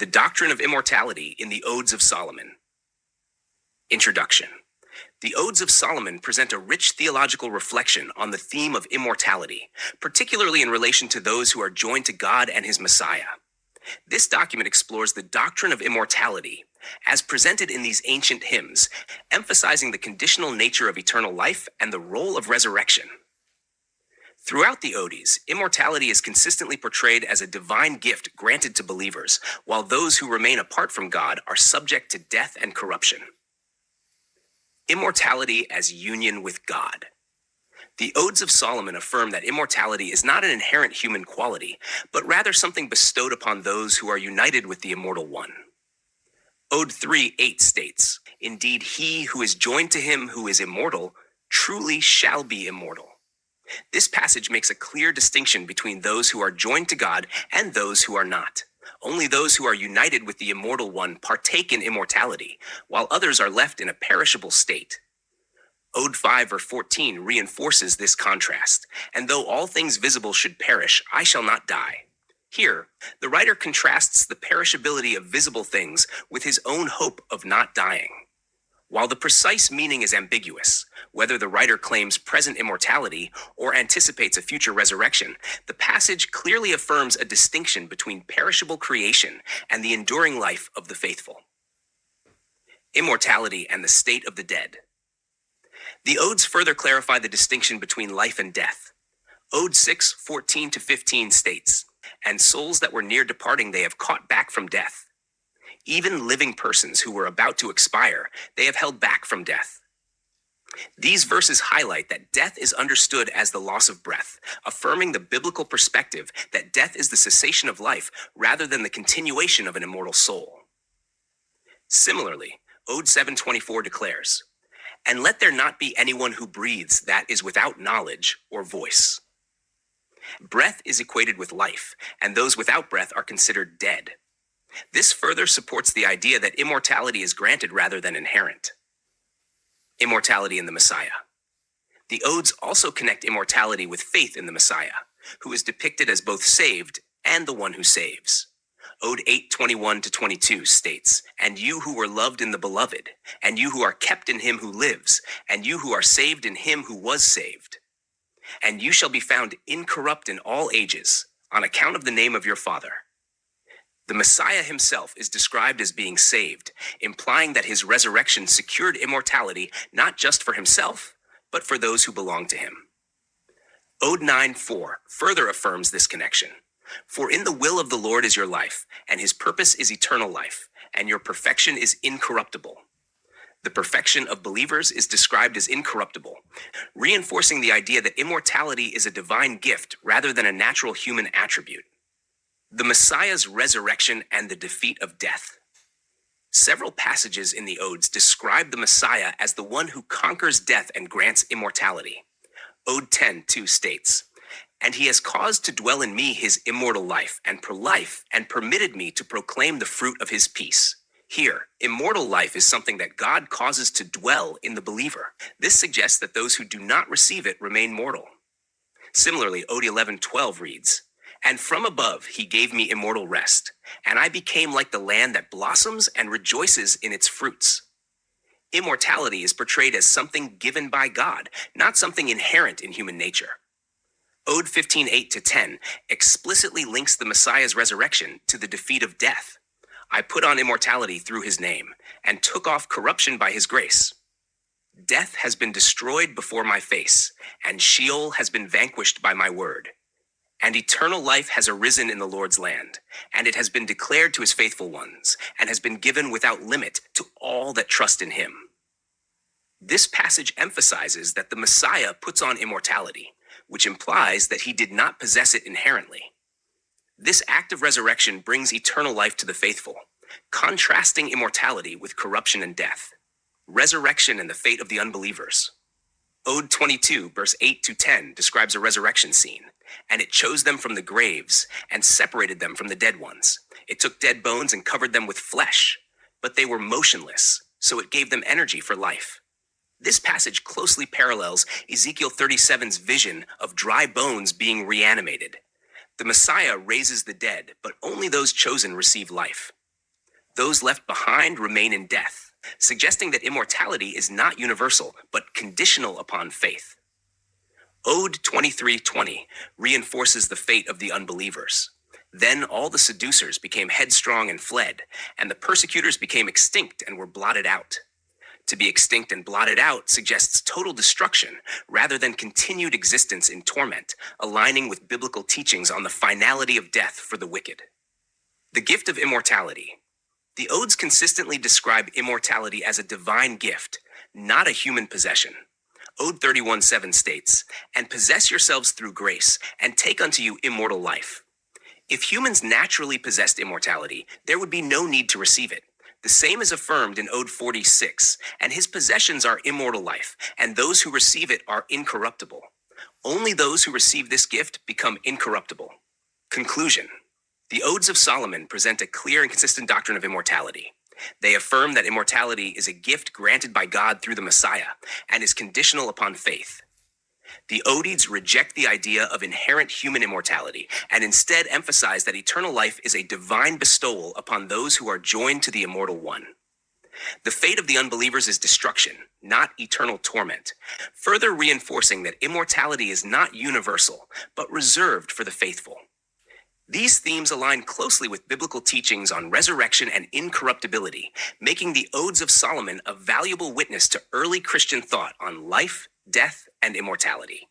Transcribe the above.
The Doctrine of Immortality in the Odes of Solomon. Introduction. The Odes of Solomon present a rich theological reflection on the theme of immortality, particularly in relation to those who are joined to God and his Messiah. This document explores the doctrine of immortality, as presented in these ancient hymns, emphasizing the conditional nature of eternal life and the role of resurrection. Throughout the Odes, immortality is consistently portrayed as a divine gift granted to believers, while those who remain apart from God are subject to death and corruption. Immortality as union with God. The Odes of Solomon affirm that immortality is not an inherent human quality, but rather something bestowed upon those who are united with the Immortal One. Ode 3:8 states, "Indeed, he who is joined to him who is immortal truly shall be immortal." This passage makes a clear distinction between those who are joined to God and those who are not. Only those who are united with the Immortal One partake in immortality, while others are left in a perishable state. Ode 5:14 reinforces this contrast, "And though all things visible should perish, I shall not die." Here, the writer contrasts the perishability of visible things with his own hope of not dying. While the precise meaning is ambiguous, whether the writer claims present immortality or anticipates a future resurrection, the passage clearly affirms a distinction between perishable creation and the enduring life of the faithful. Immortality and the state of the dead. The Odes further clarify the distinction between life and death. Ode 6:14-15 states, "And souls that were near departing they have caught back from death. Even living persons who were about to expire, they have held back from death." These verses highlight that death is understood as the loss of breath, affirming the biblical perspective that death is the cessation of life rather than the continuation of an immortal soul. Similarly, Ode 7:24 declares, "And let there not be anyone who breathes that is without knowledge or voice." Breath is equated with life, and those without breath are considered dead. This further supports the idea that immortality is granted rather than inherent. Immortality in the Messiah. The Odes also connect immortality with faith in the Messiah, who is depicted as both saved and the one who saves. Ode 8:21-22 states, "And you who were loved in the Beloved, and you who are kept in him who lives, and you who are saved in him who was saved. And you shall be found incorrupt in all ages, on account of the name of your Father." The Messiah himself is described as being saved, implying that his resurrection secured immortality not just for himself, but for those who belong to him. Ode 9:4 further affirms this connection. "For in the will of the Lord is your life, and his purpose is eternal life, and your perfection is incorruptible." The perfection of believers is described as incorruptible, reinforcing the idea that immortality is a divine gift rather than a natural human attribute. The Messiah's resurrection and the defeat of death. Several passages in the Odes describe the Messiah as the one who conquers death and grants immortality. Ode 10:2 states, "And he has caused to dwell in me his immortal life, and permitted me to proclaim the fruit of his peace." Here, immortal life is something that God causes to dwell in the believer. This suggests that those who do not receive it remain mortal. Similarly, Ode 11:12 reads, "And from above he gave me immortal rest, and I became like the land that blossoms and rejoices in its fruits." Immortality is portrayed as something given by God, not something inherent in human nature. Ode 15:8-10 explicitly links the Messiah's resurrection to the defeat of death. "I put on immortality through his name, and took off corruption by his grace. Death has been destroyed before my face, and Sheol has been vanquished by my word. And eternal life has arisen in the Lord's land, and it has been declared to his faithful ones, and has been given without limit to all that trust in him." This passage emphasizes that the Messiah puts on immortality, which implies that he did not possess it inherently. This act of resurrection brings eternal life to the faithful, contrasting immortality with corruption and death, resurrection and the fate of the unbelievers. Ode 22, verse 8-10 describes a resurrection scene. "And it chose them from the graves, and separated them from the dead ones. It took dead bones and covered them with flesh, but they were motionless, so it gave them energy for life." This passage closely parallels Ezekiel 37's vision of dry bones being reanimated. The Messiah raises the dead, but only those chosen receive life. Those left behind remain in death, suggesting that immortality is not universal, but conditional upon faith. Ode 23:20 reinforces the fate of the unbelievers. Then all the seducers became headstrong and fled, and the persecutors became extinct and were blotted out. To be extinct and blotted out suggests total destruction rather than continued existence in torment, aligning with biblical teachings on the finality of death for the wicked. The gift of immortality. The Odes consistently describe immortality as a divine gift, not a human possession. Ode 31:7 states, "And possess yourselves through grace, and take unto you immortal life." If humans naturally possessed immortality, there would be no need to receive it. The same is affirmed in Ode 46, and his possessions are immortal life, and those who receive it are incorruptible. Only those who receive this gift become incorruptible. Conclusion. The Odes of Solomon present a clear and consistent doctrine of immortality. They affirm that immortality is a gift granted by God through the Messiah and is conditional upon faith. The Odes reject the idea of inherent human immortality and instead emphasize that eternal life is a divine bestowal upon those who are joined to the Immortal One. The fate of the unbelievers is destruction, not eternal torment, further reinforcing that immortality is not universal, but reserved for the faithful. These themes align closely with biblical teachings on resurrection and incorruptibility, making the Odes of Solomon a valuable witness to early Christian thought on life, death, and immortality.